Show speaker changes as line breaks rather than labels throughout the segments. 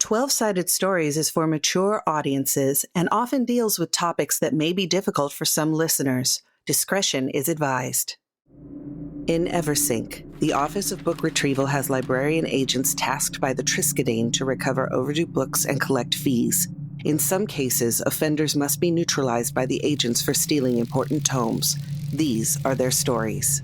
12-Sided Stories is for mature audiences and often deals with topics that may be difficult for some listeners. Discretion is advised. In Eversink, the Office of Book Retrieval has librarian agents tasked by the Triskadane to recover overdue books and collect fees. In some cases, offenders must be neutralized by the agents for stealing important tomes. These are their stories.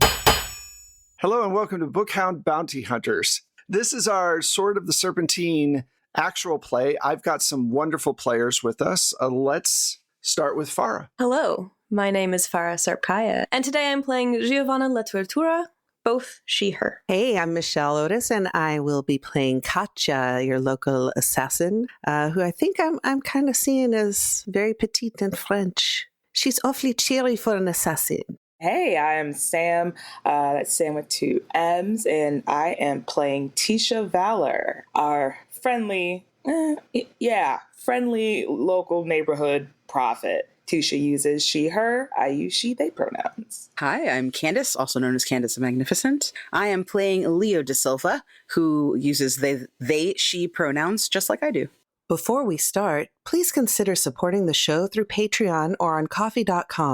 Hello and welcome to Bookhound Bounty Hunters. This is our Sword of the Serpentine actual play. I've got some wonderful players with us. Let's start with Farah.
Hello, my name is Farah Sarpkaya, and today I'm playing Giovanna Letuertura, both she, her.
Hey, I'm Michelle Otis, and I will be playing Katja, your local assassin, who I think I'm kind of seeing as very petite and French. She's awfully cheery for an assassin.
Hey, I am Sam. That's Sam with two M's, and I am playing Tisha Valor, our friendly local neighborhood prophet. Tisha uses she, her. I use she, they pronouns.
Hi, I'm Candace, also known as Candace the Magnificent. I am playing Leo de Silva, who uses they, she pronouns just like I do.
Before we start, please consider supporting the show through Patreon or on Ko-fi,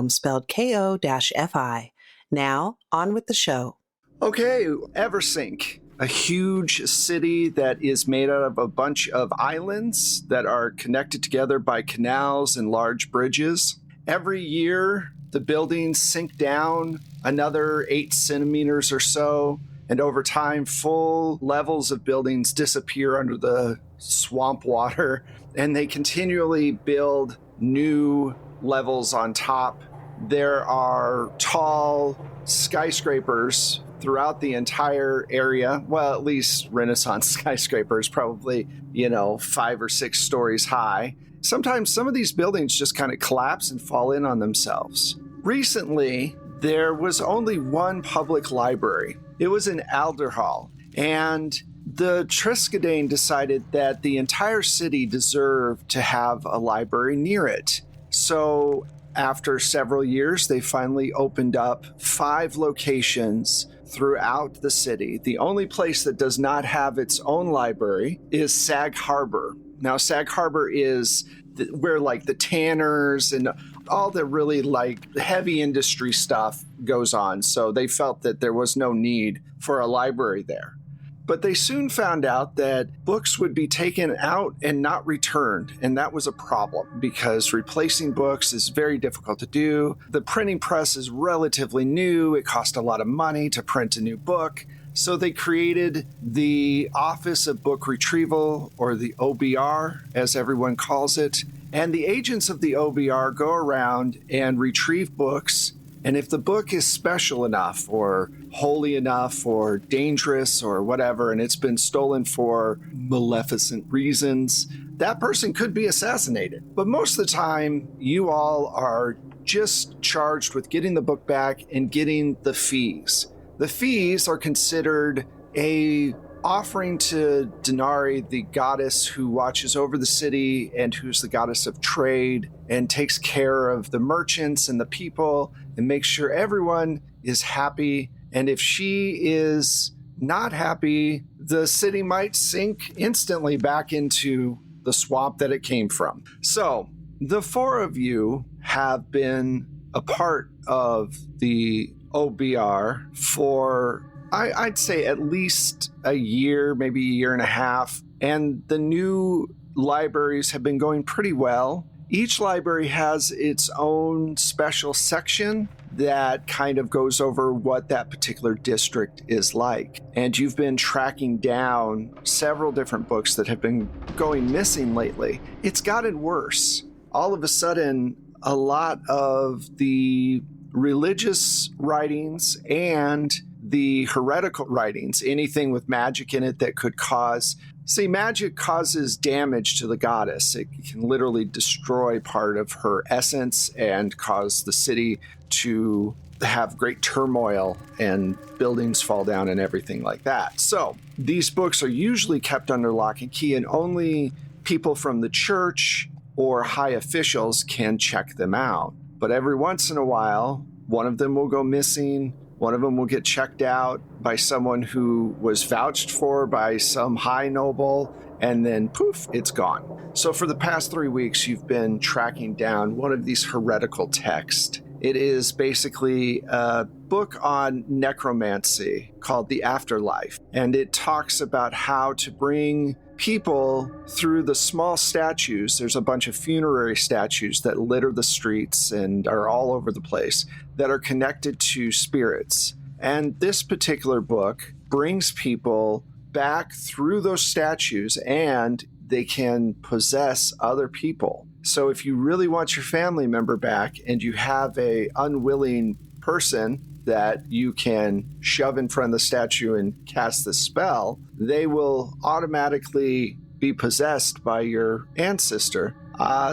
spelled Ko-fi. Now, on with the show.
Okay, Eversink, a huge city that is made out of a bunch of islands that are connected together by canals and large bridges. Every year, the buildings sink down another 8 centimeters or so, and over time, full levels of buildings disappear under the swamp water, and they continually build new levels on top. There are tall skyscrapers throughout the entire area. Well, at least Renaissance skyscrapers, probably, 5 or 6 stories high. Sometimes some of these buildings just kind of collapse and fall in on themselves. Recently, there was only one public library. It was in Alderhall, and the Triskadane decided that the entire city deserved to have a library near it. So after several years, they finally opened up 5 locations throughout the city. The only place that does not have its own library is Sag Harbor. Now, Sag Harbor is where the tanners and all the really heavy industry stuff goes on. So they felt that there was no need for a library there. But they soon found out that books would be taken out and not returned. And that was a problem because replacing books is very difficult to do. The printing press is relatively new. It cost a lot of money to print a new book. So they created the Office of Book Retrieval, or the OBR, as everyone calls it. And the agents of the OBR go around and retrieve books. And if the book is special enough or holy enough or dangerous or whatever, and it's been stolen for maleficent reasons, that person could be assassinated. But most of the time, you all are just charged with getting the book back and getting the fees. The fees are considered a offering to Denari, the goddess who watches over the city and who's the goddess of trade and takes care of the merchants and the people and makes sure everyone is happy. And if she is not happy, the city might sink instantly back into the swamp that it came from. So the 4 of you have been a part of the OBR for, I'd say, at least a year, maybe a year and a half. And the new libraries have been going pretty well. Each library has its own special section that kind of goes over what that particular district is like. And you've been tracking down several different books that have been going missing lately. It's gotten worse. All of a sudden, a lot of the religious writings and the heretical writings, anything with magic in it that could cause... See, magic causes damage to the goddess. It can literally destroy part of her essence and cause the city to have great turmoil and buildings fall down and everything like that. So these books are usually kept under lock and key, and only people from the church or high officials can check them out. But every once in a while, one of them will go missing. One of them will get checked out by someone who was vouched for by some high noble, and then poof, it's gone. So for the past 3 weeks, you've been tracking down one of these heretical texts. It is basically a book on necromancy called The Afterlife, and it talks about how to bring people through the small statues. There's a bunch of funerary statues that litter the streets and are all over the place that are connected to spirits. And this particular book brings people back through those statues, and they can possess other people. So if you really want your family member back and you have a unwilling person that you can shove in front of the statue and cast the spell, they will automatically be possessed by your ancestor.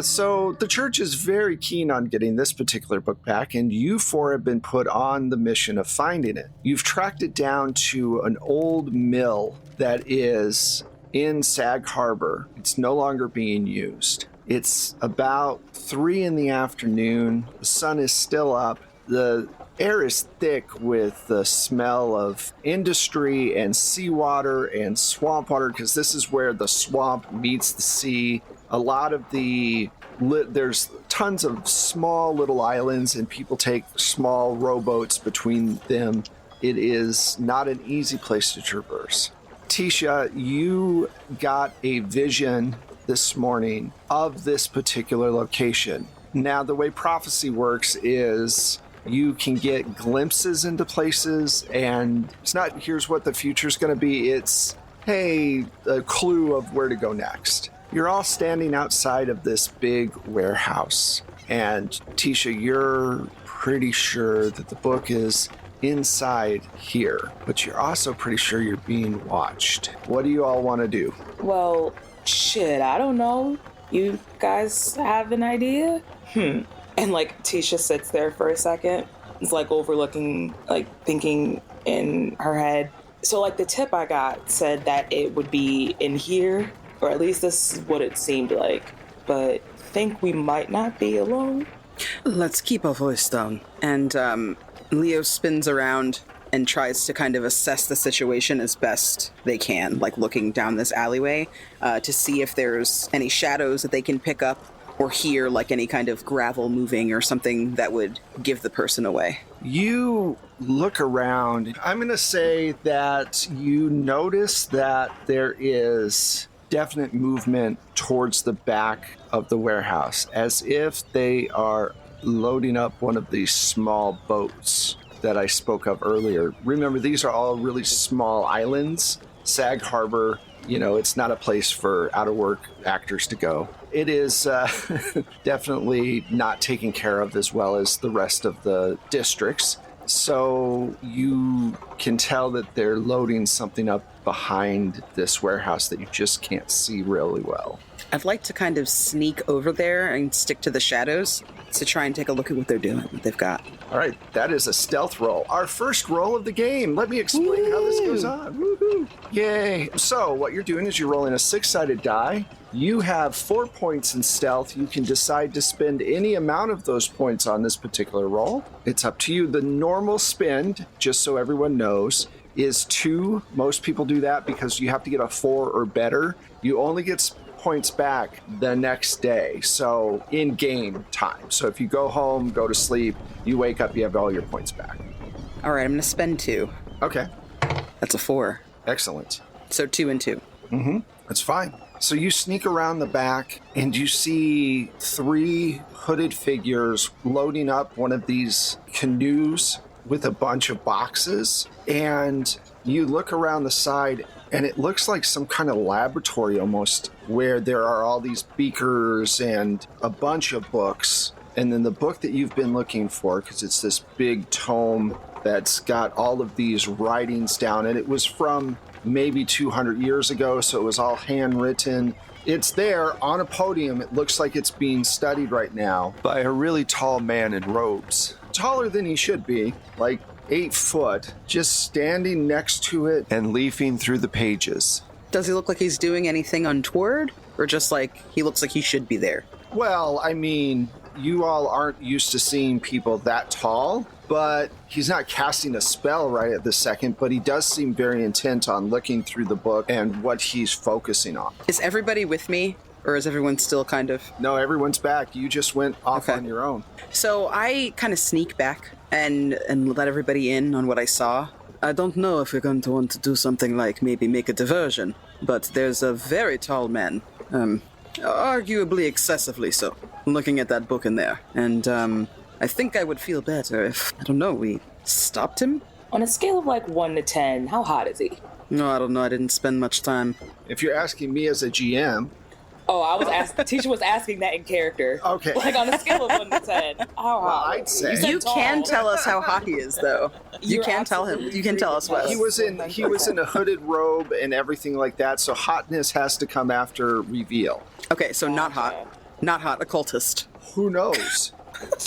So the church is very keen on getting this particular book back, and you four have been put on the mission of finding it. You've tracked it down to an old mill that is in Sag Harbor. It's no longer being used. It's about 3 in the afternoon. The sun is still up. The air is thick with the smell of industry and seawater and swamp water, because this is where the swamp meets the sea. A lot of there's tons of small little islands, and people take small rowboats between them. It is not an easy place to traverse. Tisha, you got a vision this morning of this particular location. Now, the way prophecy works is you can get glimpses into places, and it's not, here's what the future's going to be. It's, hey, a clue of where to go next. You're all standing outside of this big warehouse, and Tisha, you're pretty sure that the book is inside here, but you're also pretty sure you're being watched. What do you all want to do?
Well, shit, I don't know. You guys have an idea? And like Tisha sits there for a second. It's like overlooking, like thinking in her head. So like the tip I got said that it would be in here, or at least this is what it seemed like. But think we might not be alone.
Let's keep our voice down. And Leo spins around and tries to kind of assess the situation as best they can, like looking down this alleyway to see if there's any shadows that they can pick up or hear, like any kind of gravel moving or something that would give the person away.
You look around. I'm going to say that you notice that there is definite movement towards the back of the warehouse, as if they are loading up one of these small boats that I spoke of earlier. Remember, these are all really small islands. Sag Harbor, it's not a place for out-of-work actors to go. It is definitely not taken care of as well as the rest of the districts. So you can tell that they're loading something up behind this warehouse that you just can't see really well.
I'd like to kind of sneak over there and stick to the shadows to try and take a look at what they're doing, what they've got.
All right, that is a stealth roll. Our first roll of the game. Let me explain how this goes on. Woohoo! Yay! So what you're doing is you're rolling a 6-sided die. You have 4 points in stealth. You can decide to spend any amount of those points on this particular roll. It's up to you. The normal spend, just so everyone knows, is 2. Most people do that because you have to get a 4 or better. You only get points back the next day, so in game time. So if you go home, go to sleep, you wake up, you have all your points back.
All right, I'm going to spend 2.
Okay.
That's a 4.
Excellent.
So 2 and 2.
That's fine. So you sneak around the back and you see 3 hooded figures loading up one of these canoes with a bunch of boxes, and you look around the side and it looks like some kind of laboratory almost, where there are all these beakers and a bunch of books. And then the book that you've been looking for, because it's this big tome that's got all of these writings down, and it was from maybe 200 years ago, so it was all handwritten. It's there on a podium. It looks like it's being studied right now by a really tall man in robes. Taller than he should be, like 8 foot, just standing next to it and leafing through the pages.
Does he look like he's doing anything untoward? Or just like he looks like he should be there?
Well, I mean, you all aren't used to seeing people that tall, but he's not casting a spell right at this second, but he does seem very intent on looking through the book and what he's focusing on.
Is everybody with me? Or is everyone still kind of...
No, everyone's back. You just went off
Okay.
on your own.
So I kind of sneak back and let everybody in on what I saw. I don't know if we're going to want to do something like maybe make a diversion, but there's a very tall man, arguably excessively so, looking at that book in there. And I think I would feel better if, I don't know, we stopped him?
On a scale of like 1 to 10, how hot is he?
No, I don't know. I didn't spend much time.
If you're asking me as a GM...
Oh, I was asking. Tisha was asking that in character.
Okay.
Like on a scale of 1 to 10. How hot?
I'd say...
You said
You
tall.
can tell us how hot he is, though. You
You're
can tell him.
absolutely
You can tell us what.
He was in a hooded robe and everything like that, so hotness has to come after reveal.
Okay, so not hot. Not hot, occultist.
Who knows?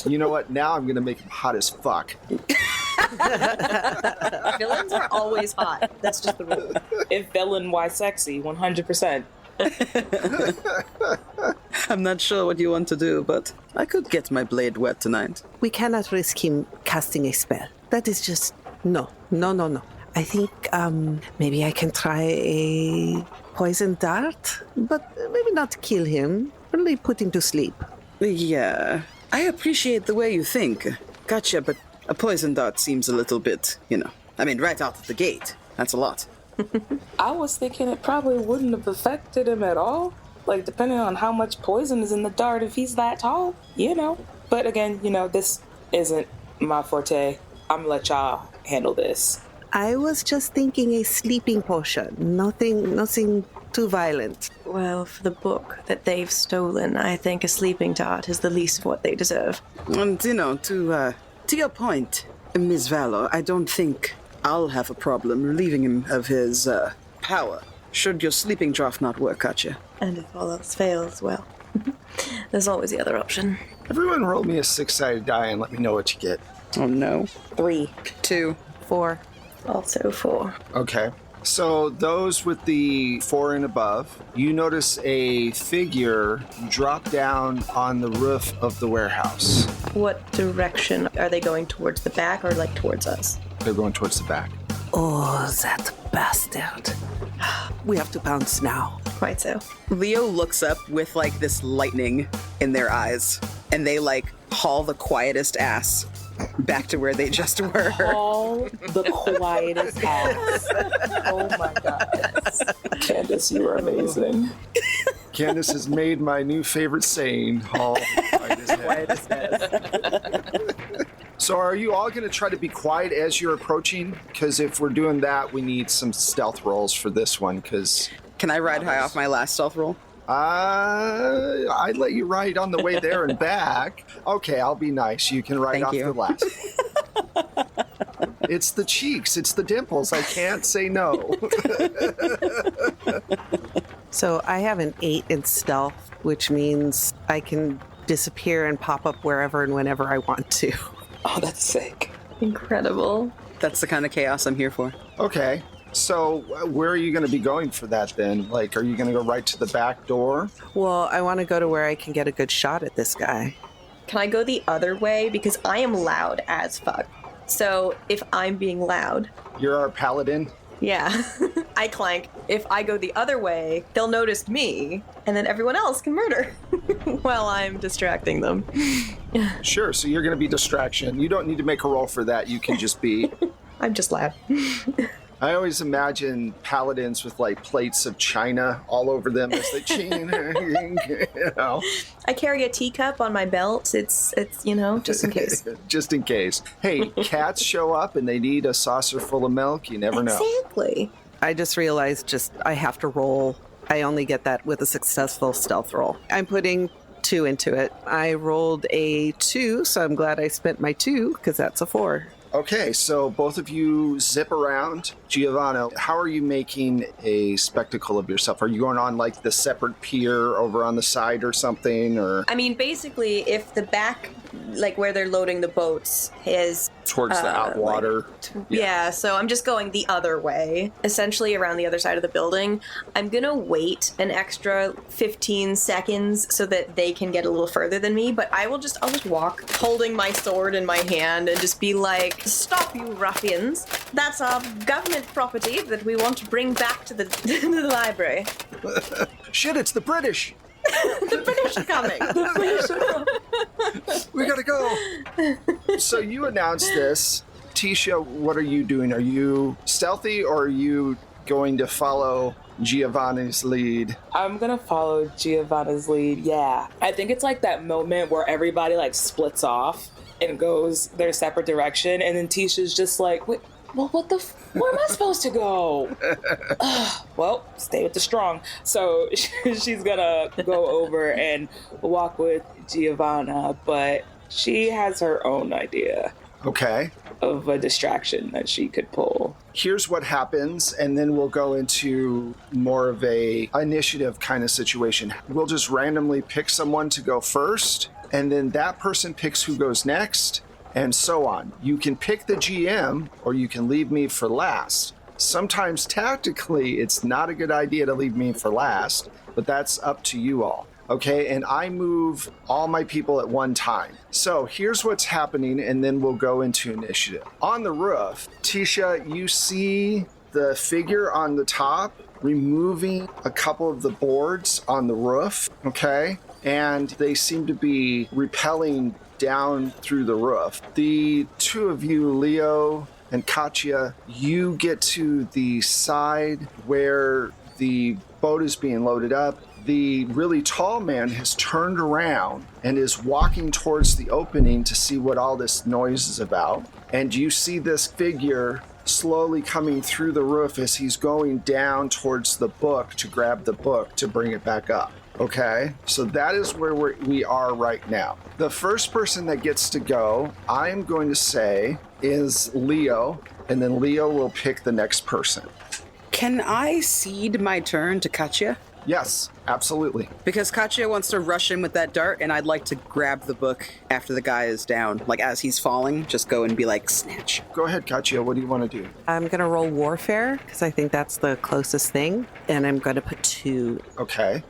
You know what? Now I'm going to make him hot as fuck.
Villains are always hot. That's just the rule.
If villain, why sexy? 100%.
I'm not sure what you want to do, but I could get my blade wet tonight.
We cannot risk him casting a spell. That is just no. I think maybe I can try a poison dart, but maybe not kill him, only put him to sleep.
Yeah, I appreciate the way you think. Gotcha, but a poison dart seems a little bit, I mean, right out of the gate. That's a lot.
I was thinking it probably wouldn't have affected him at all. Like, depending on how much poison is in the dart, if he's that tall, But again, this isn't my forte. I'm gonna let y'all handle this.
I was just thinking a sleeping potion. Nothing too violent.
Well, for the book that they've stolen, I think a sleeping dart is the least of what they deserve.
And, to your point, Ms. Valor, I don't think I'll have a problem relieving him of his power, should your sleeping draught not work, gotcha.
And if all else fails, well, there's always the other option.
Everyone roll me a 6-sided die and let me know what you get.
Oh, no.
3.
2.
4.
Also 4.
Okay. So those with the 4 and above, you notice a figure drop down on the roof of the warehouse.
What direction are they going, towards the back or like towards us?
They're going towards the back.
Oh, that bastard. We have to pounce now.
Quite so.
Leo looks up with, this lightning in their eyes, and they, haul the quietest ass back to where they just were.
All the quietest ass. Oh my god. Candace, you are amazing.
Candace has made my new favorite saying, Hall.
Quietest ass.
So are you all going to try to be quiet as you're approaching? Because if we're doing that, we need some stealth rolls for this one, because...
Can I ride high off my last stealth roll?
I'd let you ride on the way there and back. Okay, I'll be nice. You can ride
Thank
off
you.
the last. It's the cheeks. It's the dimples. I can't say no.
So I have an 8 in stealth, which means I can disappear and pop up wherever and whenever I want to.
Oh, that's sick.
Incredible.
That's the kind of chaos I'm here for.
Okay. So where are you going to be going for that then? Are you going to go right to the back door?
Well, I want to go to where I can get a good shot at this guy.
Can I go the other way? Because I am loud as fuck. So if I'm being loud,
You're our paladin.
yeah, I clank. If I go the other way, they'll notice me, and then everyone else can murder while I'm distracting them.
Sure, so you're going to be distraction. You don't need to make a roll for that. You can just be...
I'm just loud.
I always imagine paladins with plates of china all over them as they
I carry a teacup on my belt. It's just in case.
Just in case. Hey, cats show up and they need a saucer full of milk. You never know.
Exactly.
I just realized I have to roll. I only get that with a successful stealth roll. I'm putting 2 into it. I rolled a 2, so I'm glad I spent my 2 because that's a 4.
Okay, so both of you zip around. Giovanna, how are you making a spectacle of yourself? Are you going on the separate pier over on the side or something? Or
I mean, basically, if the back like where they're loading the boats is
Towards the outwater.
Yeah, so I'm just going the other way, essentially around the other side of the building. I'm gonna wait an extra 15 seconds so that they can get a little further than me, but I'll just walk holding my sword in my hand and just be like, "Stop, you ruffians. That's our government property that we want to bring back to the, to the library."
Shit, it's the British!
The British are coming.
We gotta go! So you announced this. Tisha, what are you doing? Are you stealthy or are you going to follow Giovanni's lead?
I'm gonna follow Giovanna's lead, yeah. I think it's like that moment where everybody like splits off and goes their separate direction, and then Tisha's just like, wait, well, where am I supposed to go? Well, stay with the strong. So she's gonna go over and walk with Giovanna, but she has her own idea.
Okay.
Of a distraction that she could pull.
Here's what happens, and then we'll go into more of a initiative kind of situation. We'll just randomly pick someone to go first, and then that person picks who goes next, and so on. You can pick the GM, or you can leave me for last. Sometimes tactically, it's not a good idea to leave me for last, but that's up to you all. Okay, and I move all my people at one time. So here's what's happening, and then we'll go into initiative. On the roof, Tisha, you see the figure on the top removing a couple of the boards on the roof, okay? And they seem to be repelling down through the roof. The two of you, Leo and Katya, you get to the side where the boat is being loaded up. The really tall man has turned around and is walking towards the opening to see what all this noise is about. And you see this figure slowly coming through the roof as he's going down towards the book to grab the book to bring it back up. Okay, so that is where we are right now. The first person that gets to go, I'm going to say, is Leo, and then Leo will pick the next person.
Can I cede my turn to Katya?
Yes, absolutely.
Because Katya wants to rush in with that dart, and I'd like to grab the book after the guy is down. Like, as he's falling, just go and be like, snatch.
Go ahead, Katya. What do you want to do?
I'm going to roll warfare, because I think that's the closest thing. And I'm going to put 2.
Okay.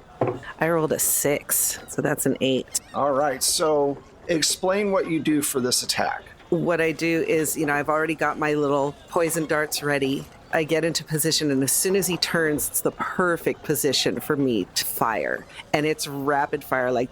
I rolled a 6, so that's an 8.
All right, so explain what you do for this attack.
What I do is, I've already got my little poison darts ready. I get into position, and as soon as he turns, it's the perfect position for me to fire. And it's rapid fire, like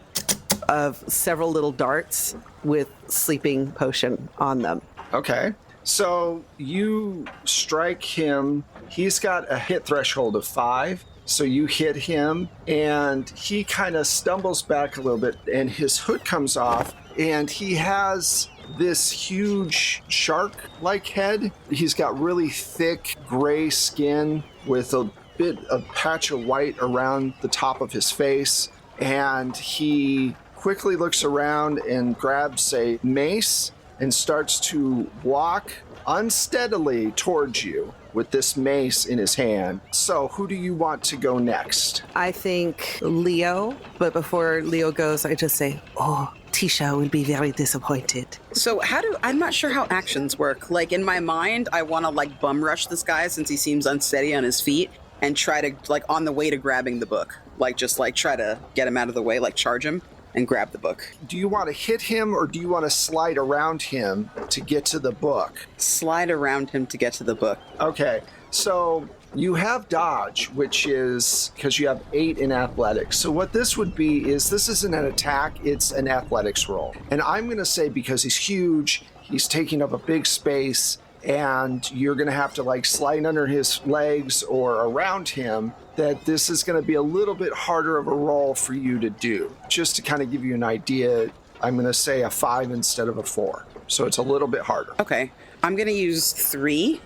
of several little darts with sleeping potion on them.
Okay. So you strike him. He's got a hit threshold of 5. So you hit him, and he kind of stumbles back a little bit, and his hood comes off, and he has this huge shark-like head. He's got really thick gray skin with a bit of patch of white around the top of his face, and he quickly looks around and grabs a mace and starts to walk unsteadily towards you with this mace in his hand. So who do you want to go next?
I think Leo, but before Leo goes, I just say, oh, Tisha will be very disappointed.
So I'm not sure how actions work. Like, in my mind, I want to, like, bum rush this guy since he seems unsteady on his feet and try to, like, on the way to grabbing the book. Like, just, like, try to get him out of the way, like, charge him and grab the book.
Do you want to hit him, or do you want to slide around him to get to the book?
Slide around him to get to the book.
Okay, so you have dodge, which is because you have 8 in athletics. So what this would be is, this isn't an attack, it's an athletics roll. And I'm going to say, because he's huge, he's taking up a big space, and you're going to have to, like, slide under his legs or around him, that this is going to be a little bit harder of a roll for you to do. Just to kind of give you an idea, I'm going to say a 5 instead of a 4. So it's a little bit harder.
Okay. I'm going to use 3.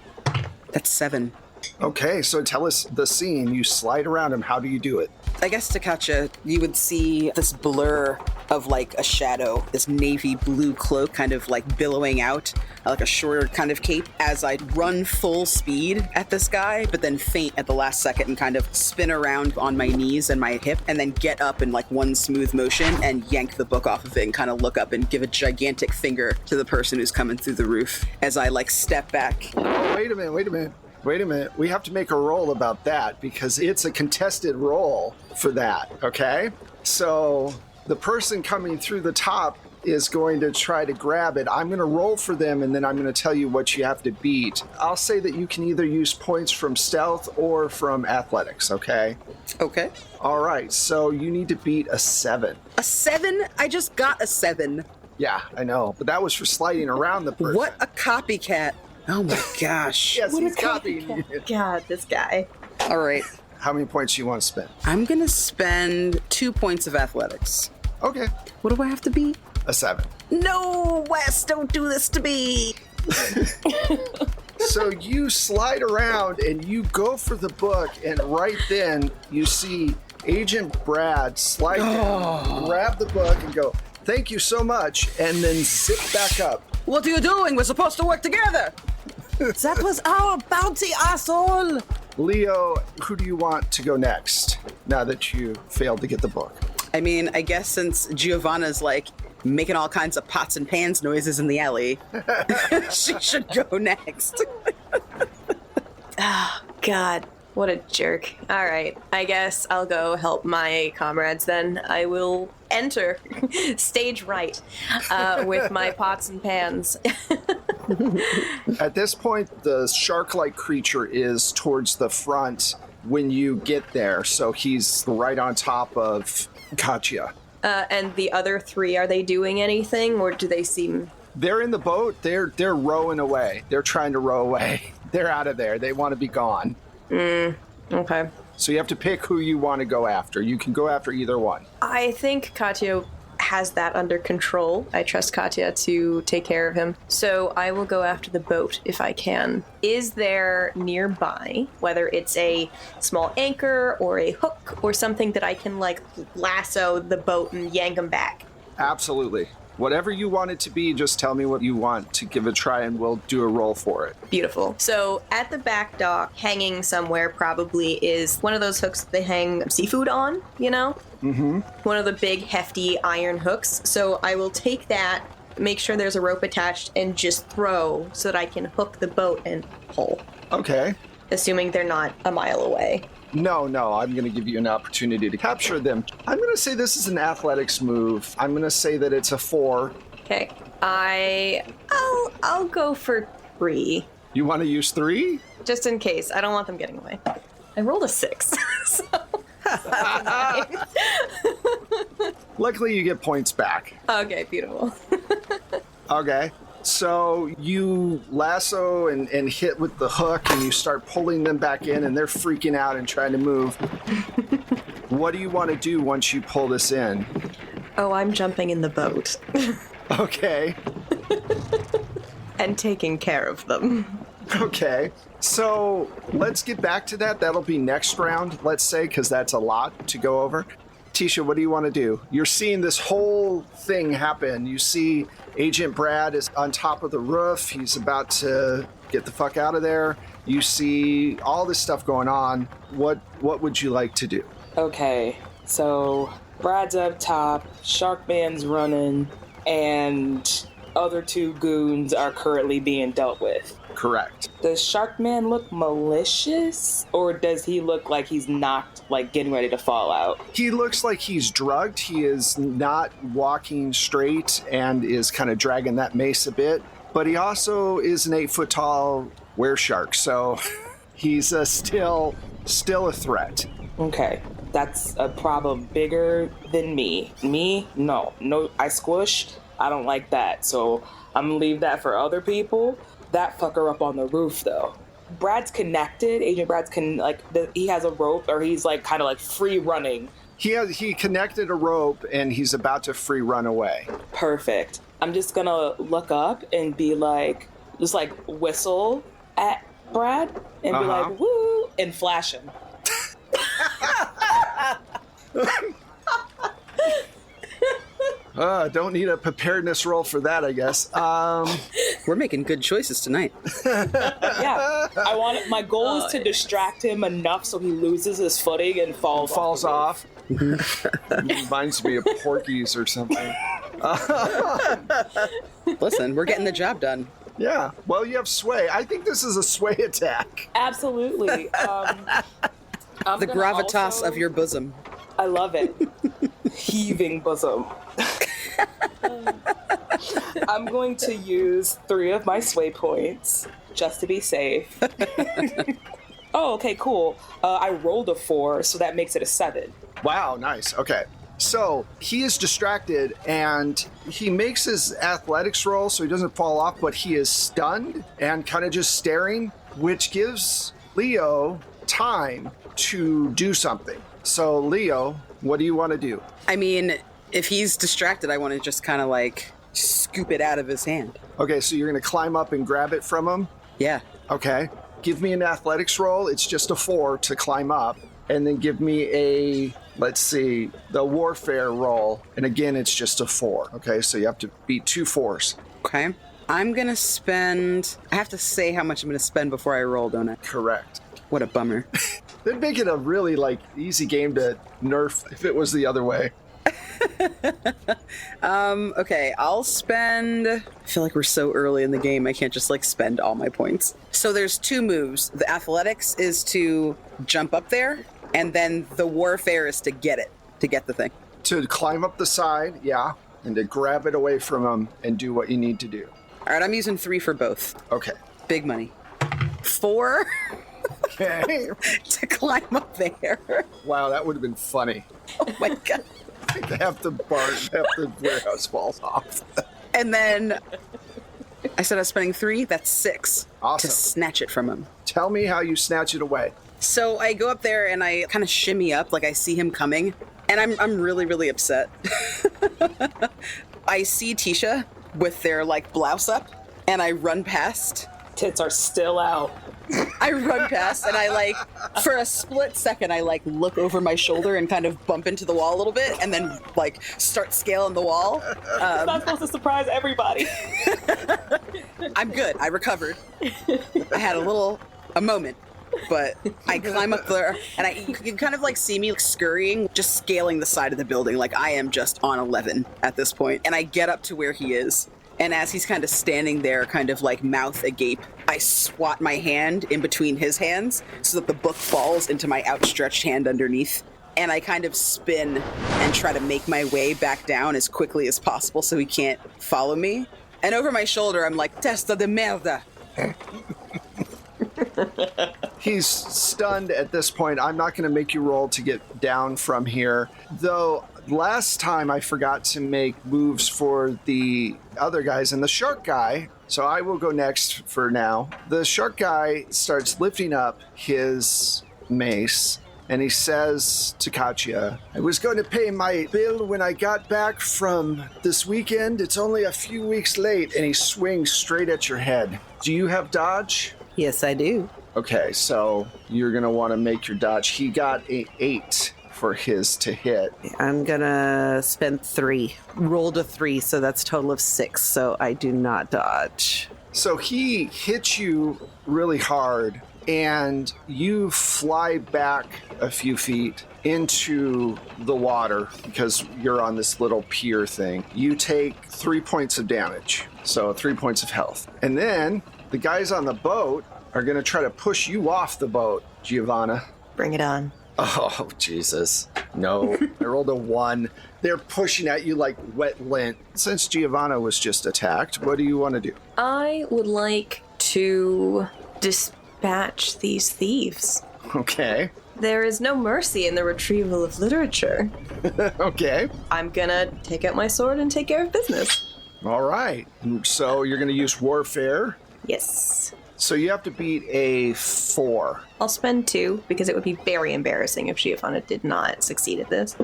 That's 7.
Okay, so tell us the scene. You slide around him. How do you do it?
I guess to Katja, you would see this blur of like a shadow, this navy blue cloak kind of like billowing out, like a shorter kind of cape, as I run full speed at this guy, but then faint at the last second and kind of spin around on my knees and my hip, and then get up in like one smooth motion and yank the book off of it and kind of look up and give a gigantic finger to the person who's coming through the roof as I like step back.
Wait a minute. We have to make a roll about that because it's a contested roll for that, okay? So the person coming through the top is going to try to grab it. I'm going to roll for them, and then I'm going to tell you what you have to beat. I'll say that you can either use points from stealth or from athletics, okay?
Okay.
All right, so you need to beat a 7.
A 7? I just got a 7.
Yeah, I know, but that was for sliding around the person.
What a copycat. Oh my gosh.
Yes, he's copying you.
God, this guy.
All right.
How many points do you want to spend?
I'm going to spend 2 points of athletics.
Okay.
What do I have to be?
A 7.
No, Wes, don't do this to me.
So you slide around and you go for the book, and right then you see Agent Brad slide down, grab the book, and go, "Thank you so much," and then zip back up.
What are you doing? We're supposed to work together.
That was our bounty, asshole!
Leo, who do you want to go next now that you failed to get the book?
I mean, I guess since Giovanna's like making all kinds of pots and pans noises in the alley, she should go next.
Oh, God. What a jerk. All right. I guess I'll go help my comrades then. I will enter stage right with my pots and pans.
At this point, the shark-like creature is towards the front when you get there, so he's right on top of Katya.
And the other 3, are they doing anything, or do they seem...
They're in the boat. They're rowing away. They're trying to row away. They're out of there. They want to be gone.
Okay.
So you have to pick who you want to go after. You can go after either one.
I think Katya has that under control. I trust Katya to take care of him. So I will go after the boat if I can. Is there nearby, whether it's a small anchor or a hook or something that I can like lasso the boat and yank him back?
Absolutely. Whatever you want it to be, just tell me what you want to give a try and we'll do a roll for it.
Beautiful. So at the back dock, hanging somewhere probably is one of those hooks that they hang seafood on, you know? Mm-hmm. One of the big, hefty iron hooks. So I will take that, make sure there's a rope attached, and just throw so that I can hook the boat and pull.
Okay.
Assuming they're not a mile away.
No, I'm going to give you an opportunity to capture them. I'm going to say this is an athletics move. I'm going to say that it's a 4.
Okay. I'll go for 3.
You want to use 3?
Just in case. I don't want them getting away. I rolled a 6. So
Luckily, you get points back.
okay, beautiful.
Okay. So you lasso and hit with the hook, and you start pulling them back in, and they're freaking out and trying to move. What do you want to do once you pull this in?
Oh, I'm jumping in the boat.
Okay.
And taking care of them.
Okay. So let's get back to that. That'll be next round, let's say, because that's a lot to go over. Tisha, what do you want to do? You're seeing this whole thing happen. You see Agent Brad is on top of the roof. He's about to get the fuck out of there. You see all this stuff going on. What would you like to do?
Okay, so Brad's up top, Sharkman's running, and other 2 goons are currently being dealt with.
Correct.
Does Sharkman look malicious, or does he look like he's knocked, like getting ready to fall out?
He looks like he's drugged. He is not walking straight and is kind of dragging that mace a bit. But he also is an 8-foot tall wereshark, so he's still a threat.
Okay, that's a problem bigger than me. Me? No, I squish. I don't like that, so I'm gonna leave that for other people. That fucker up on the roof, though. Brad's connected. Agent Brad's he has a rope, or he's like kind of like free running.
He connected a rope and he's about to free run away.
Perfect. I'm just gonna look up and be like, just like whistle at Brad and be like, woo, and flash him.
Don't need a preparedness roll for that, I guess.
We're making good choices tonight.
Yeah, my goal is to distract him enough so he loses his footing and falls
off. Reminds me of Porky's or something.
Listen, we're getting the job done.
Yeah, well, you have sway. I think this is a sway attack.
Absolutely.
The gravitas of your bosom.
I love it. Heaving bosom. I'm going to use 3 of my sway points just to be safe. Oh, okay, cool. I rolled a 4, so that makes it a 7.
Wow, nice. Okay. So he is distracted and he makes his athletics roll so he doesn't fall off, but he is stunned and kind of just staring, which gives Leo time to do something. So, Leo, what do you want to do?
I mean, if he's distracted, I want to just kind of like scoop it out of his hand.
Okay, so you're going to climb up and grab it from him?
Yeah.
Okay. Give me an athletics roll. It's just a 4 to climb up. And then give me a, let's see, the warfare roll. And again, it's just a 4. Okay, so you have to beat 2 4s.
Okay. I'm going to spend... I have to say how much I'm going to spend before I roll, don't I?
Correct.
What a bummer.
They'd make it a really, easy game to nerf if it was the other way.
Okay, I'll spend... I feel like we're so early in the game, I can't just, spend all my points. So there's 2 moves. The athletics is to jump up there, and then the warfare is to get the thing.
To climb up the side, yeah, and to grab it away from him and do what you need to do.
All right, I'm using 3 for both.
Okay.
Big money. 4
Okay.
to climb up there.
Wow, that would have been funny.
Oh my god.
half the warehouse falls off.
And then I said I was spending 3. That's 6
Awesome.
to snatch it from him.
Tell me how you snatch it away.
So I go up there and I kind of shimmy up, like I see him coming, and I'm really, really upset. I see Tisha with their blouse up, and I run past.
Tits are still out.
I run past and I for a split second, I look over my shoulder and kind of bump into the wall a little bit and then start scaling the wall.
It's not supposed to surprise everybody.
I'm good. I recovered. I had a moment, but I climb up there and you can kind of see me scurrying, just scaling the side of the building. I am just on 11 at this point. And I get up to where he is. And as he's kind of standing there, kind of mouth agape, I swat my hand in between his hands so that the book falls into my outstretched hand underneath. And I kind of spin and try to make my way back down as quickly as possible so he can't follow me. And over my shoulder, I'm like, Testa de merda.
He's stunned at this point. I'm not going to make you roll to get down from here. Though, last time I forgot to make moves for the other guys and the shark guy. So I will go next for now. The shark guy starts lifting up his mace. And he says to Katya, I was going to pay my bill when I got back from this weekend. It's only a few weeks late. And he swings straight at your head. Do you have dodge?
Yes, I do.
Okay, so you're going to want to make your dodge. He got an 8 for his to hit.
I'm going to spend 3. Rolled a 3, so that's a total of 6. So I do not dodge.
So he hits you really hard. And you fly back a few feet into the water because you're on this little pier thing. You take 3 points of damage, so 3 points of health. And then the guys on the boat are going to try to push you off the boat, Giovanna.
Bring it on.
Oh, Jesus. No, I rolled a 1. They're pushing at you like wet lint. Since Giovanna was just attacked, what do you want to do?
I would like to dispatch these thieves.
Okay.
There is no mercy in the retrieval of literature.
Okay.
I'm gonna take out my sword and take care of business.
All right. So you're going to use warfare.
Yes.
So you have to beat a 4.
I'll spend 2 because it would be very embarrassing if Giovanna did not succeed at this.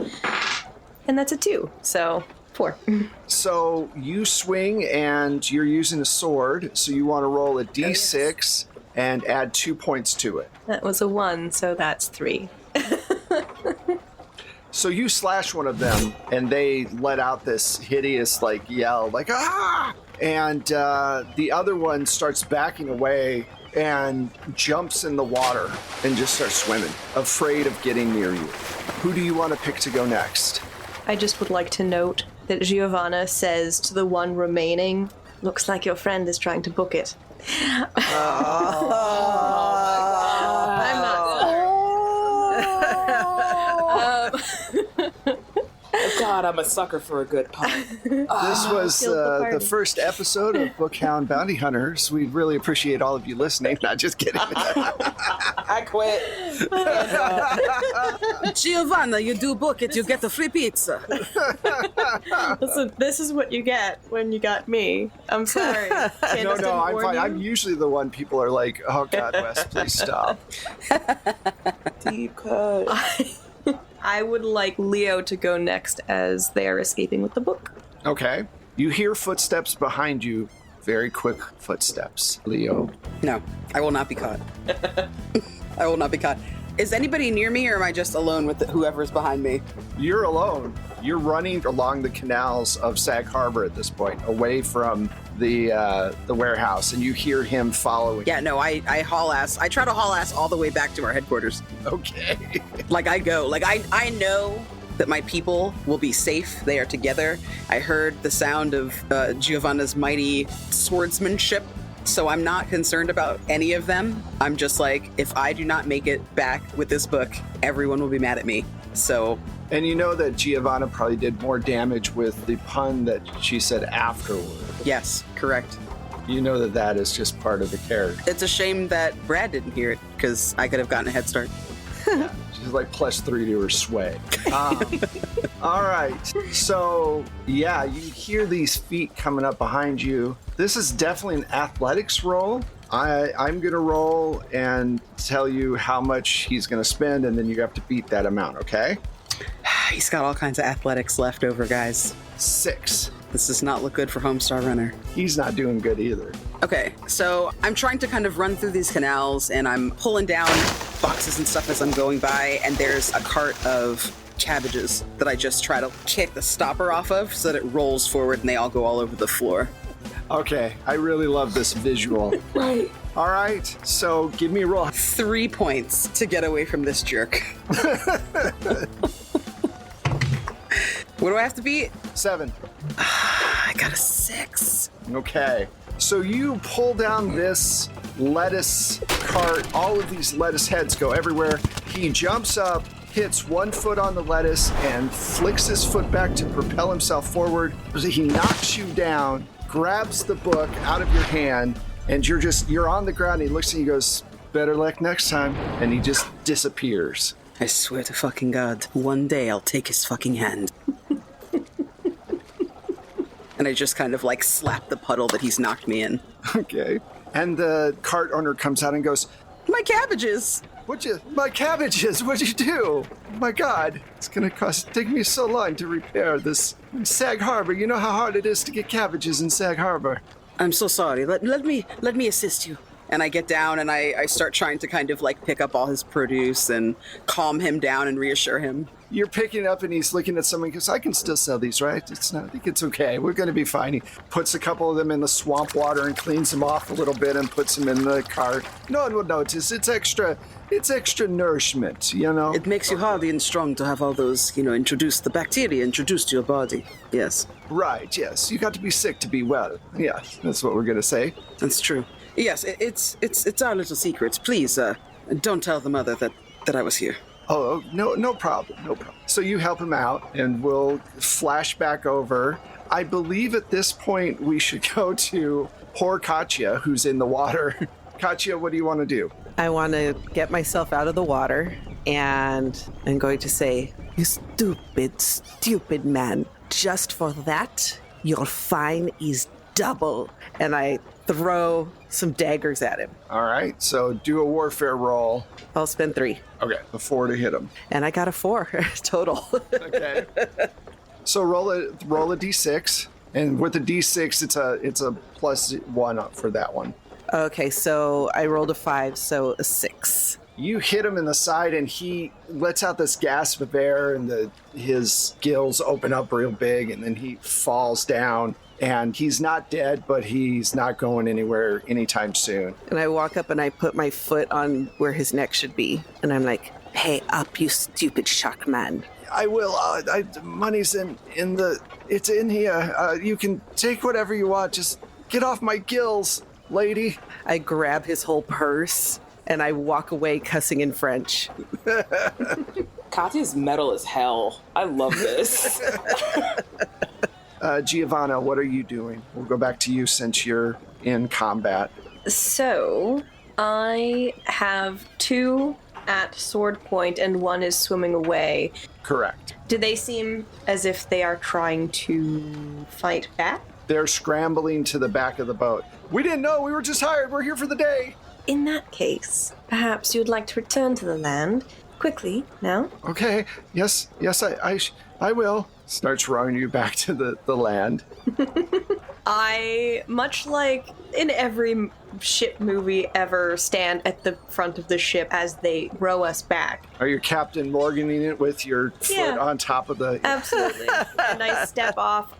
And that's a 2, so 4.
So you swing and you're using a sword, so you want to roll a d6 and add 2 points to it.
That was a 1, so that's 3.
So you slash one of them, and they let out this hideous, like, yell, like, ah! And the other one starts backing away and jumps in the water and just starts swimming, afraid of getting near you. Who do you want to pick to go next?
I just would like to note that Giovanna says to the one remaining, looks like your friend is trying to book it. I'm not sorry.
God, I'm a sucker for a good pun.
This was
Killed the
the
party.
first episode of Bookhound Bounty Hunters. We really appreciate all of you listening. Not just kidding.
I quit.
Giovanna, you do book it, you get a free pizza.
Listen, this is what you get when you got me. I'm sorry.
No,
Candace didn't
I'm
warn
fine.
you?
I'm usually the one people are like, oh, God, Wes, please stop.
Deep cut.
I would like Leo to go next as they are escaping with the book.
Okay. You hear footsteps behind you. Very quick footsteps. Leo.
No, I will not be caught. I will not be caught. Is anybody near me, or am I just alone with whoever's behind me?
You're alone. You're running along the canals of Sag Harbor at this point, away from the warehouse, and you hear him following.
Yeah, no, I haul ass. I try to haul ass all the way back to our headquarters.
Okay.
Like I go. Like I know that my people will be safe. They are together. I heard the sound of Giovanna's mighty swordsmanship, so I'm not concerned about any of them. I'm just like, if I do not make it back with this book, everyone will be mad at me. So,
And you know that Giovanna probably did more damage with the pun that she said afterward.
yes, correct.
You know that that is just part of the character.
It's a shame that Brad didn't hear it, because I could have gotten a head start.
She's like +3 to her sway. All right. So, yeah, you hear these feet coming up behind you. This is definitely an athletics roll. I'm going to roll and tell you how much he's going to spend, and then you have to beat that amount, okay?
He's got all kinds of athletics left over, guys.
6.
This does not look good for Homestar Runner.
He's not doing good either.
Okay, so I'm trying to kind of run through these canals, and I'm pulling down boxes and stuff as I'm going by, and there's a cart of cabbages that I just try to kick the stopper off of so that it rolls forward and they all go all over the floor.
Okay, I really love this visual.
Right.
All right, so give me a roll.
3 points to get away from this jerk. What do I have to beat?
7.
I got a 6.
Okay. So you pull down this lettuce cart. All of these lettuce heads go everywhere. He jumps up, hits one foot on the lettuce, and flicks his foot back to propel himself forward. He knocks you down, grabs the book out of your hand, and you're on the ground. He looks at you and goes, better luck next time. And he just disappears.
I swear to fucking God, one day I'll take his fucking hand. And I just kind of like slap the puddle that he's knocked me in.
Okay. And the cart owner comes out and goes,
My cabbages!
my cabbages, what'd you do? My God, it's gonna take me so long to repair this Sag Harbor. You know how hard it is to get cabbages in Sag Harbor.
I'm so sorry. Let me assist you. And I get down and I start trying to kind of like pick up all his produce and calm him down and reassure him.
You're picking up and he's looking at someone because I can still sell these, right? I think it's okay. We're going to be fine. He puts a couple of them in the swamp water and cleans them off a little bit and puts them in the cart. No one will notice. It's extra nourishment, you know?
It makes you hardy and strong to have all those, the bacteria introduced to your body. Yes,
Right, yes. You got to be sick to be well. Yeah, that's what we're going to say.
that's true. Yes, it's our little secret. Please, don't tell the mother that I was here.
Oh, no problem, no problem. So you help him out, and we'll flash back over. I believe at this point we should go to poor Katya, who's in the water. Katya, what do you want to do?
I want to get myself out of the water, and I'm going to say, you stupid man. Just for that, your fine is double. And I throw some daggers at him.
All right, so do a warfare roll.
I'll spend 3.
Okay, a 4 to hit him.
And I got a 4 total.
Okay. So roll a d6, and with the d6, it's a +1 up for that one.
Okay, so I rolled a 5, so a 6.
You hit him in the side, and he lets out this gasp of air, and his gills open up real big, and then he falls down. And he's not dead, but he's not going anywhere anytime soon.
And I walk up and I put my foot on where his neck should be. And I'm like, "Pay up, you stupid shark man."
I will. Money's it's in here. You can take whatever you want. Just get off my gills, lady.
I grab his whole purse and I walk away cussing in French.
Katya's metal as hell. I love this.
Giovanna, what are you doing? We'll go back to you since you're in combat.
So, I have 2 at sword point and 1 is swimming away.
Correct.
Do they seem as if they are trying to fight back?
They're scrambling to the back of the boat. We didn't know. We were just hired. We're here for the day.
In that case, perhaps you would like to return to the land quickly now?
Okay. Yes, I will. Starts rowing you back to the land.
I, much like in every ship movie ever, stand at the front of the ship as they row us back.
Are you Captain Morganing it with your foot on top of the...
Absolutely. And I step off,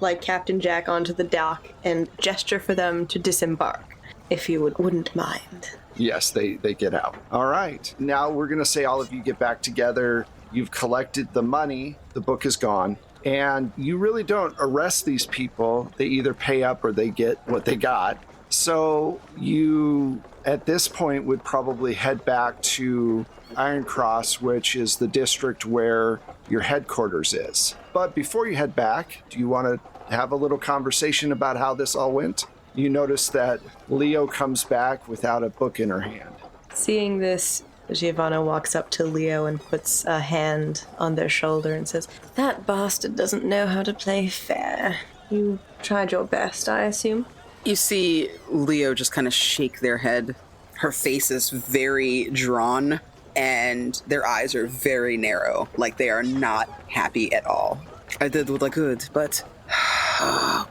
like Captain Jack, onto the dock and gesture for them to disembark, if you wouldn't mind.
Yes, they get out. All right. Now we're going to say all of you get back together. You've collected the money. The book is gone. And you really don't arrest these people. They either pay up or they get what they got. So you, at this point, would probably head back to Iron Cross, which is the district where your headquarters is. But before you head back, do you want to have a little conversation about how this all went? You notice that Leo comes back without a book in her hand.
Seeing this, Giovanna walks up to Leo and puts a hand on their shoulder and says, "That bastard doesn't know how to play fair. You tried your best, I assume?"
You see Leo just kind of shake their head. Her face is very drawn, and their eyes are very narrow, like they are not happy at all. I did what I could, but...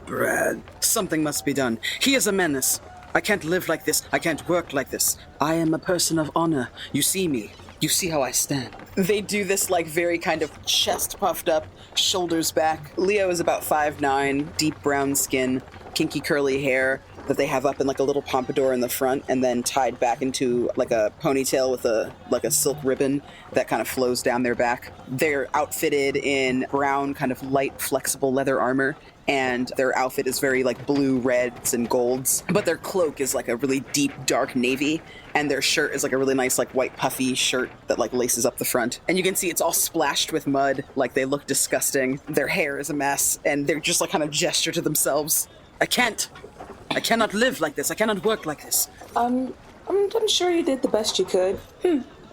Brad. Something must be done. He is a menace. I can't live like this. I can't work like this. I am a person of honor. You see me. You see how I stand. They do this like very kind of chest puffed up, shoulders back. Leo is about 5'9", deep brown skin, kinky curly hair that they have up in like a little pompadour in the front and then tied back into like a ponytail with a silk ribbon that kind of flows down their back. They're outfitted in brown kind of light flexible leather armor, and their outfit is very like blue, reds, and golds. But their cloak is like a really deep, dark navy, and their shirt is like a really nice like white puffy shirt that like laces up the front. And you can see it's all splashed with mud, like they look disgusting. Their hair is a mess, and they're just like kind of gesture to themselves. I cannot live like this. I cannot work like this.
I'm sure you did the best you could.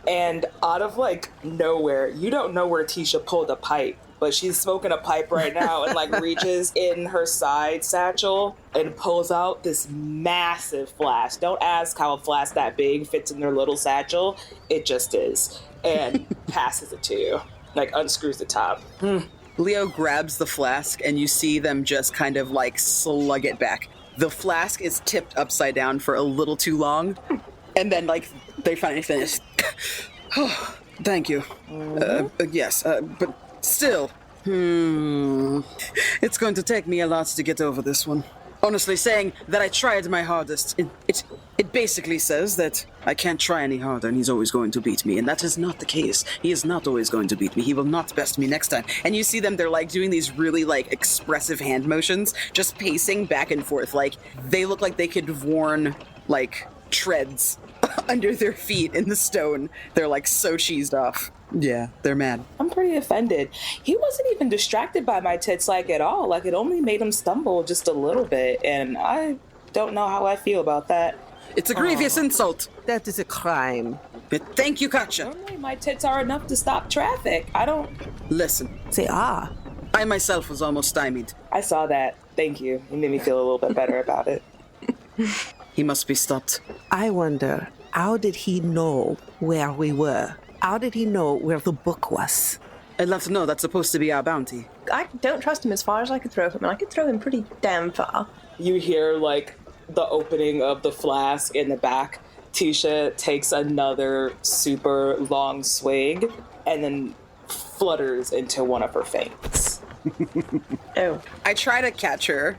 And out of like nowhere, you don't know where Tisha pulled a pipe, but she's smoking a pipe right now and like reaches in her side satchel and pulls out this massive flask. Don't ask how a flask that big fits in their little satchel. It just is. And passes it to you. Like unscrews the top.
Leo grabs the flask and you see them just kind of like slug it back. The flask is tipped upside down for a little too long, and then like they finally finish. Oh, thank you. Yes, but still, it's going to take me a lot to get over this one. Honestly, saying that I tried my hardest, it basically says that I can't try any harder and he's always going to beat me, and that is not the case. He is not always going to beat me. He will not best me next time. And you see them, they're like doing these really like expressive hand motions, just pacing back and forth. Like they look like they could have worn like treads under their feet in the stone. They're like so cheesed off. Yeah, they're mad.
I'm pretty offended. He wasn't even distracted by my tits like at all. Like it only made him stumble just a little bit, and I don't know how I feel about that.
It's a grievous insult.
That is a crime.
But thank you, Katya.
Normally my tits are enough to stop traffic. I don't...
Listen.
They are.
I myself was almost stymied.
I saw that. Thank you. It made me feel a little bit better about it.
He must be stopped.
I wonder, how did he know where we were? How did he know where the book was?
I'd love to know. That's supposed to be our bounty.
I don't trust him as far as I could throw him, and I could throw him pretty damn far.
You hear, like, the opening of the flask in the back, Tisha takes another super long swig and then flutters into one of her feints.
Oh.
I try to catch her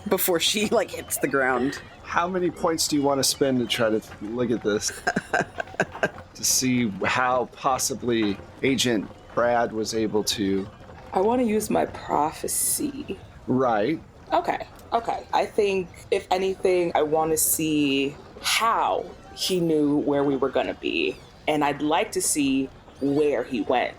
before she hits the ground.
How many points do you want to spend to try to look at this? To see how possibly Agent Brad was able to...
I want to use my prophecy.
Right.
Okay. I think, if anything, I want to see how he knew where we were going to be. And I'd like to see where he went.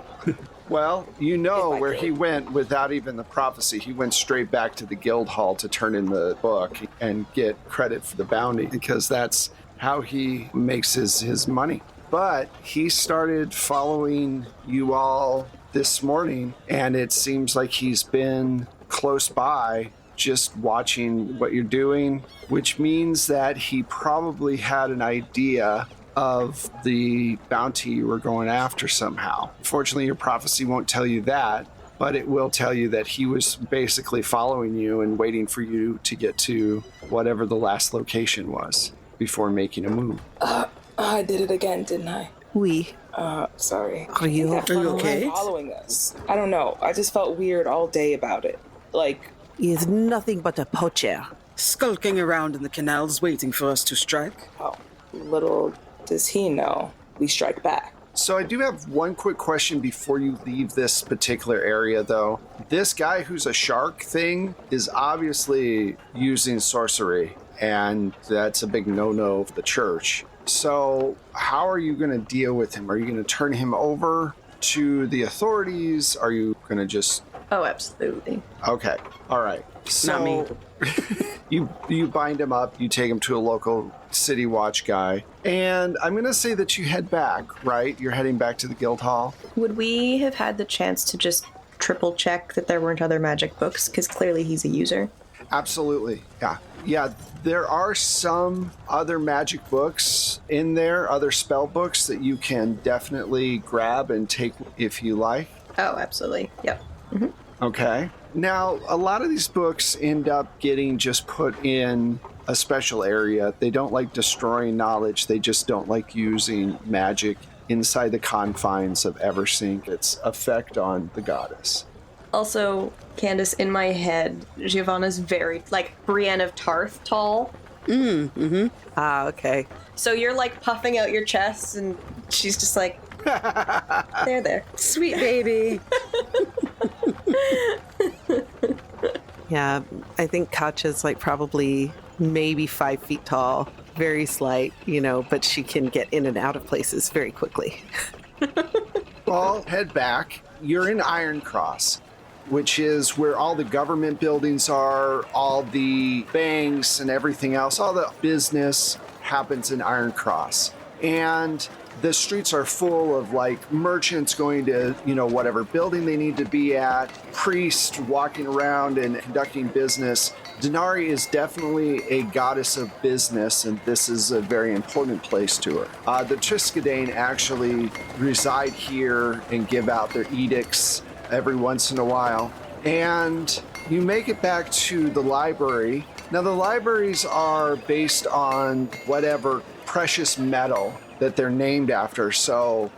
Well, you know where he went without even the prophecy. He went straight back to the guild hall to turn in the book and get credit for the bounty, because that's how he makes his money. But he started following you all this morning, and it seems like he's been close by just watching what you're doing, which means that he probably had an idea of the bounty you were going after somehow. Fortunately, your prophecy won't tell you that, but it will tell you that he was basically following you and waiting for you to get to whatever the last location was before making a move.
I did it again, didn't I?
Oui.
Sorry.
Are you
okay?
Following this. I don't know. I just felt weird all day about it.
He is nothing but a poacher.
Skulking around in the canals waiting for us to strike.
Oh, little does he know, we strike back.
So I do have one quick question before you leave this particular area, though. This guy who's a shark thing is obviously using sorcery, and that's a big no-no for the church. So how are you going to deal with him? Are you going to turn him over to the authorities? Are you going to just...
Oh, absolutely.
Okay. All right. So
Not me.
you bind him up, you take him to a local city watch guy, and I'm going to say that you head back, right? You're heading back to the guild hall.
Would we have had the chance to just triple check that there weren't other magic books? Because clearly he's a user.
Absolutely. Yeah, there are some other magic books in there, other spell books that you can definitely grab and take if you like.
Oh, absolutely. Yep.
Okay. Now, a lot of these books end up getting just put in a special area. They don't like destroying knowledge. They just don't like using magic inside the confines of Eversink, its effect on the goddess.
Also, Candace, in my head, Giovanna's very, Brienne of Tarth tall.
Ah, okay.
So you're, puffing out your chest, and she's just there.
Sweet baby.
Yeah, I think Katja's probably maybe 5 feet tall, very slight, but she can get in and out of places very quickly.
Well, head back. You're in Iron Cross, which is where all the government buildings are, all the banks and everything else, all the business happens in Iron Cross. And the streets are full of merchants going to, whatever building they need to be at, priests walking around and conducting business. Denari is definitely a goddess of business, and this is a very important place to her. The Triskadane actually reside here and give out their edicts every once in a while. And you make it back to the library. Now, the libraries are based on whatever precious metal that they're named after. So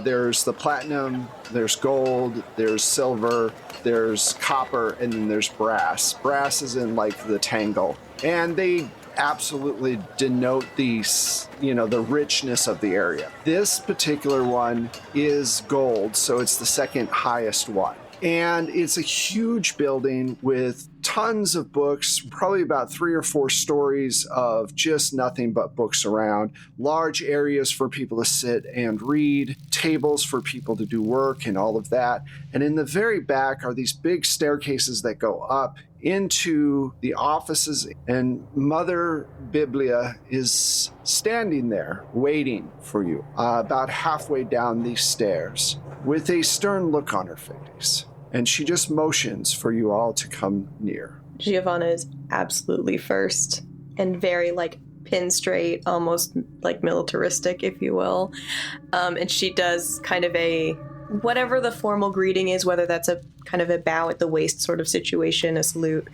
there's the platinum, there's gold, there's silver, there's copper, and then there's brass. Brass is in the tangle. And they absolutely denote these, the richness of the area. This particular one is gold, so it's the second highest one. And it's a huge building with tons of books, probably about 3 or 4 stories of just nothing but books around, large areas for people to sit and read, tables for people to do work and all of that. And in the very back are these big staircases that go up into the offices, and Mother Biblia is standing there waiting for you about halfway down these stairs with a stern look on her face. And she just motions for you all to come near.
Giovanna is absolutely first and very pin straight, almost militaristic, if you will. And she does kind of a, whatever the formal greeting is, whether that's a kind of a bow at the waist sort of situation, a salute,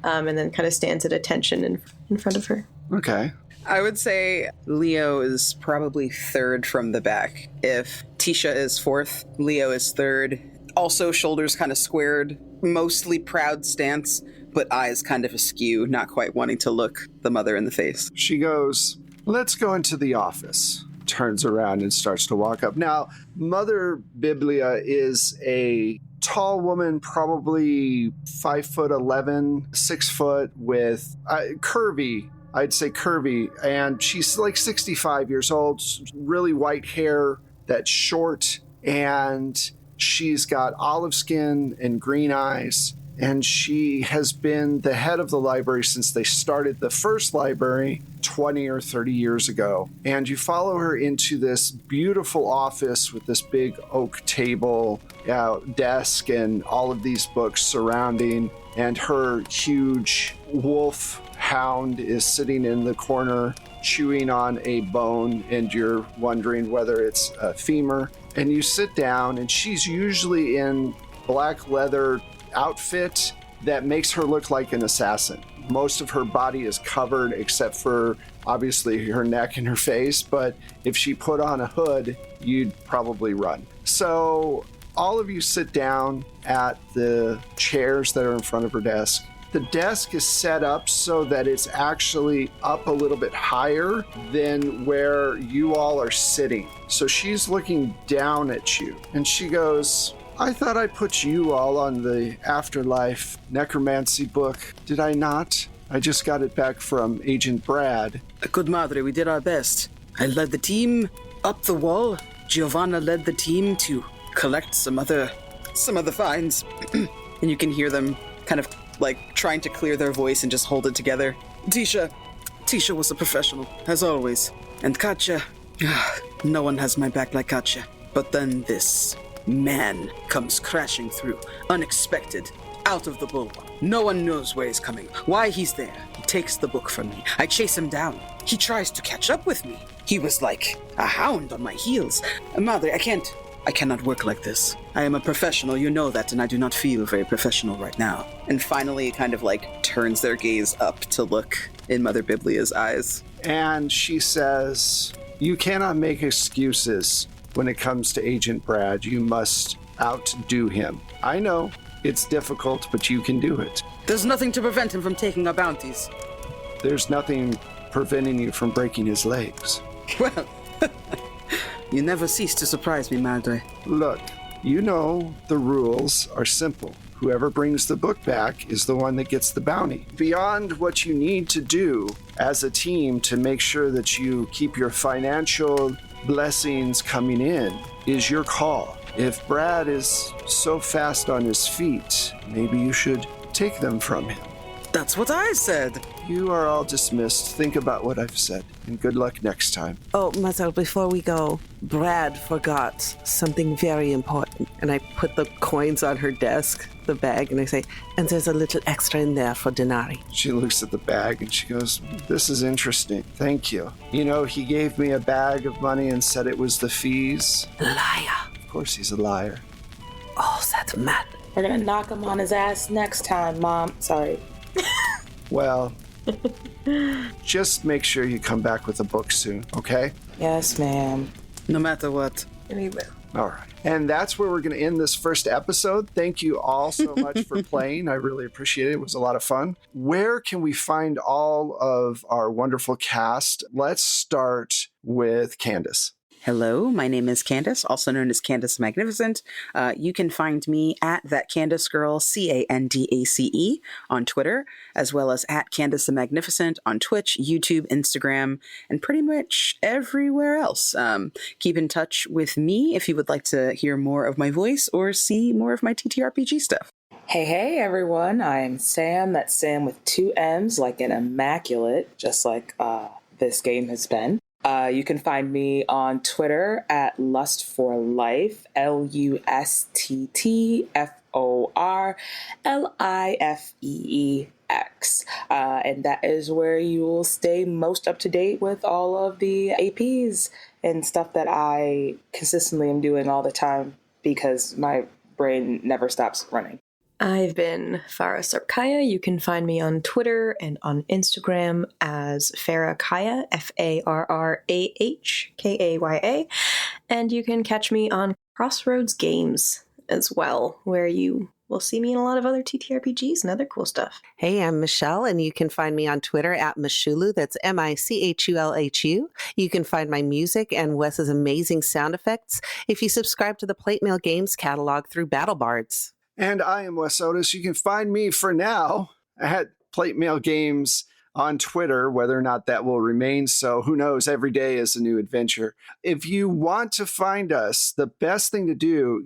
and then kind of stands at attention in front of her.
Okay.
I would say Leo is probably third from the back. If Tisha is fourth, Leo is third. Also, shoulders kind of squared, mostly proud stance, but eyes kind of askew, not quite wanting to look the mother in the face.
She goes, let's go into the office. Turns around and starts to walk up. Now, Mother Biblia is a tall woman, probably 5'11", 6 foot, with curvy. I'd say curvy, and she's like 65 years old, really white hair that's short, and she's got olive skin and green eyes, and she has been the head of the library since they started the first library 20 or 30 years ago. And you follow her into this beautiful office with this big oak table, desk, and all of these books surrounding, and her huge wolf hound is sitting in the corner chewing on a bone, and you're wondering whether it's a femur. And you sit down, and she's usually in black leather outfit that makes her look like an assassin. Most of her body is covered except for obviously her neck and her face, but if she put on a hood, you'd probably run. So all of you sit down at the chairs that are in front of her desk. The desk is set up so that it's actually up a little bit higher than where you all are sitting. So she's looking down at you, and she goes, I thought I put you all on the Afterlife necromancy book. Did I not? I just got it back from Agent Brad.
Good madre, we did our best. I led the team up the wall. Giovanna led the team to collect some other finds. And you can hear them kind of like trying to clear their voice and just hold it together. Tisha was a professional, as always. And Katja, no one has my back like Katja. But then this man comes crashing through, unexpected, out of the blue. No one knows where he's coming, why he's there. He takes the book from me. I chase him down. He tries to catch up with me. He was like a hound on my heels. Madre, I cannot work like this. I am a professional, you know that, and I do not feel very professional right now. And finally, it kind of like turns their gaze up to look in Mother Biblia's eyes.
And she says, you cannot make excuses when it comes to Agent Brad. You must outdo him. I know it's difficult, but you can do it.
There's nothing to prevent him from taking our bounties.
There's nothing preventing you from breaking his legs.
Well, you never cease to surprise me, Madre.
Look, you know the rules are simple. Whoever brings the book back is the one that gets the bounty. Beyond what you need to do as a team to make sure that you keep your financial blessings coming in is your call. If Brad is so fast on his feet, maybe you should take them from him.
That's what I said.
You are all dismissed. Think about what I've said, and good luck next time.
Oh, Marcel, before we go, Brad forgot something very important. And I put the coins on her desk, the bag, and I say, and there's a little extra in there for Denari.
She looks at the bag and she goes, this is interesting. Thank you. You know, he gave me a bag of money and said it was the fees.
Liar.
Of course he's a liar.
Oh, that man.
We're gonna knock him on his ass next time, Mom. Sorry.
Well, just make sure you come back with a book soon, okay?
Yes, ma'am.
No matter what.
All right. And that's where we're going to end this first episode. Thank you all so much for playing. I really appreciate it. It was a lot of fun. Where can we find all of our wonderful cast? Let's start with Candace.
Hello, my name is Candace, also known as Candace Magnificent. You can find me at That Candace Girl, Candace, on Twitter, as well as at Candace the Magnificent on Twitch, YouTube, Instagram, and pretty much everywhere else. Keep in touch with me if you would like to hear more of my voice or see more of my TTRPG stuff.
Hey, everyone. I'm Sam. That's Sam with 2 M's, like an immaculate, just like this game has been. You can find me on Twitter at lustforlife, LUSTTFORLIFEEX. And that is where you will stay most up to date with all of the APs and stuff that I consistently am doing all the time because my brain never stops running.
I've been Farah Sarkaya. You can find me on Twitter and on Instagram as Farah Kaya, FARRAHKAYA. And you can catch me on Crossroads Games as well, where you will see me in a lot of other TTRPGs and other cool stuff.
Hey, I'm Michelle, and you can find me on Twitter at Michulu. That's MICHULHU. You can find my music and Wes's amazing sound effects if you subscribe to the Plate Mail Games catalog through BattleBards.
And I am Wes Otis. You can find me for now at Plate Mail Games on Twitter, whether or not that will remain so. Who knows? Every day is a new adventure. If you want to find us, the best thing to do,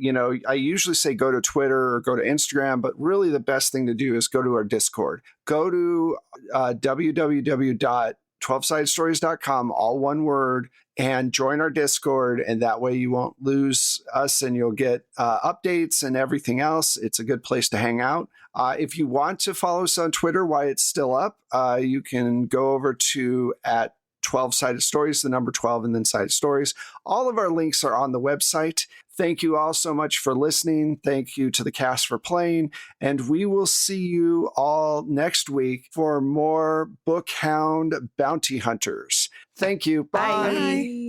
I usually say go to Twitter or go to Instagram, but really the best thing to do is go to our Discord. Go to www.12sidestories.com, all one word, and join our Discord, and that way you won't lose us and you'll get updates and everything else. It's a good place to hang out. If you want to follow us on Twitter while it's still up, you can go over to at 12-sided stories, the number 12 and then sided stories. All of our links are on the website. Thank you all so much for listening. Thank you to the cast for playing. And we will see you all next week for more Bookhound Bounty Hunters. Thank you. Bye.
Bye.